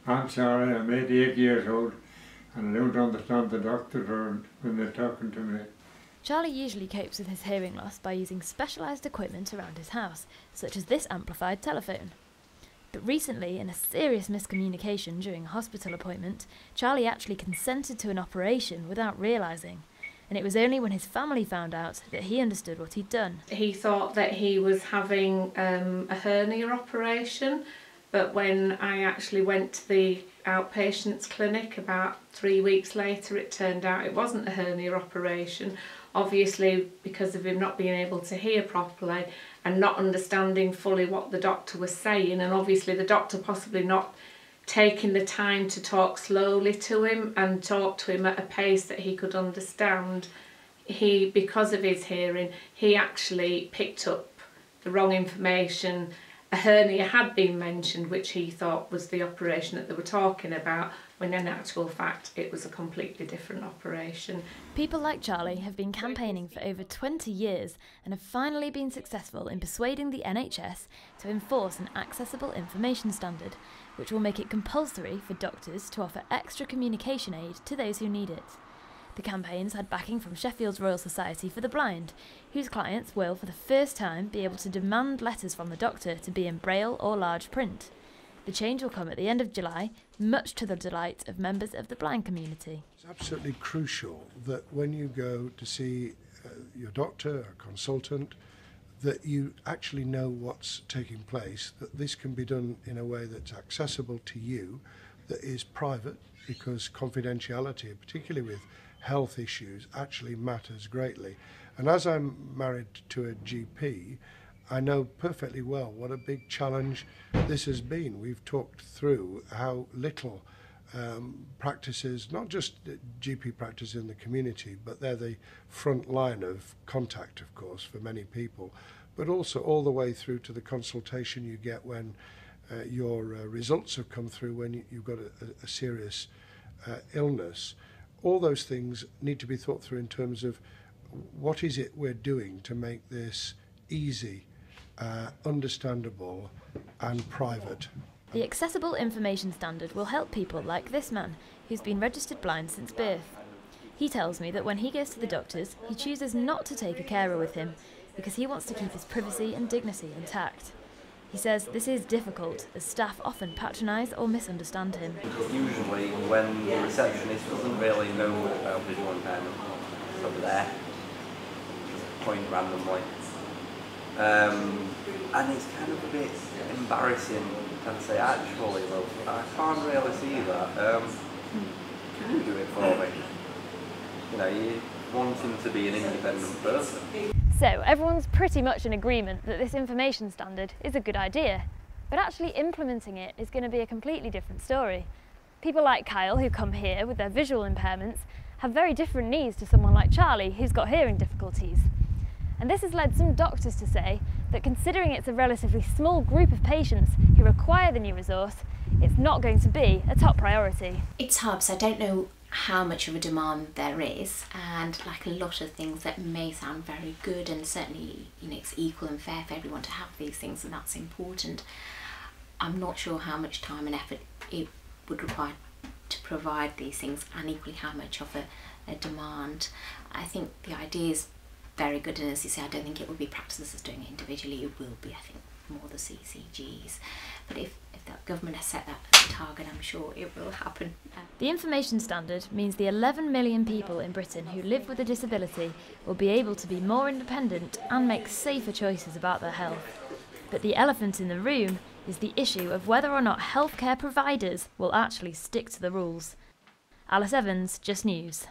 I'm sorry, I'm 88 years old and I don't understand the doctor when they're talking to me. Charlie usually copes with his hearing loss by using specialised equipment around his house, such as this amplified telephone. But recently, in a serious miscommunication during a hospital appointment, Charlie actually consented to an operation without realising. And it was only when his family found out that he understood what he'd done. He thought that he was having a hernia operation, but when I actually went to the outpatients clinic about 3 weeks later, it turned out it wasn't a hernia operation. Obviously, because of him not being able to hear properly and not understanding fully what the doctor was saying, and obviously the doctor possibly not taking the time to talk slowly to him and talk to him at a pace that he could understand, because of his hearing, he actually picked up the wrong information. A hernia had been mentioned, which he thought was the operation that they were talking about, when in actual fact it was a completely different operation. People like Charlie have been campaigning for over 20 years and have finally been successful in persuading the NHS to enforce an accessible information standard, which will make it compulsory for doctors to offer extra communication aid to those who need it. The campaigns had backing from Sheffield's Royal Society for the Blind, whose clients will for the first time be able to demand letters from the doctor to be in braille or large print. The change will come at the end of July, much to the delight of members of the blind community. It's absolutely crucial that when you go to see your doctor, a consultant, that you actually know what's taking place, that this can be done in a way that's accessible to you, that is private, because confidentiality, particularly with health issues, actually matters greatly. And as I'm married to a GP, I know perfectly well what a big challenge this has been. We've talked through how little practices, not just GP practice in the community, but they're the front line of contact, of course, for many people, but also all the way through to the consultation you get when your results have come through, when you've got a serious illness. All those things need to be thought through in terms of what is it we're doing to make this easy, understandable and private. The Accessible Information Standard will help people like this man, who's been registered blind since birth. He tells me that when he goes to the doctors, he chooses not to take a carer with him because he wants to keep his privacy and dignity intact. He says this is difficult, as staff often patronise or misunderstand him. Usually when the receptionist doesn't really know about visual impairment, it's over there, just point randomly. And it's kind of a bit embarrassing to say, actually, well, I can't really see that. Can you do it for me? You know, you want him to be an independent person. So everyone's pretty much in agreement that this information standard is a good idea, but actually implementing it is going to be a completely different story. People like Kyle, who come here with their visual impairments, have very different needs to someone like Charlie, who's got hearing difficulties. And this has led some doctors to say that considering it's a relatively small group of patients who require the new resource, it's not going to be a top priority. It's hard, so I don't know how much of a demand there is, and like a lot of things that may sound very good, and certainly, you know, it's equal and fair for everyone to have these things, and that's important. I'm not sure how much time and effort it would require to provide these things, and equally how much of a demand. I think the idea is very good, and as you say, I don't think it will be practices doing it individually. It will be, I think, more the CCGs. But if the government has set that as a target, I'm sure it will happen. The information standard means the 11 million people in Britain who live with a disability will be able to be more independent and make safer choices about their health. But the elephant in the room is the issue of whether or not healthcare providers will actually stick to the rules. Alice Evans, Just News.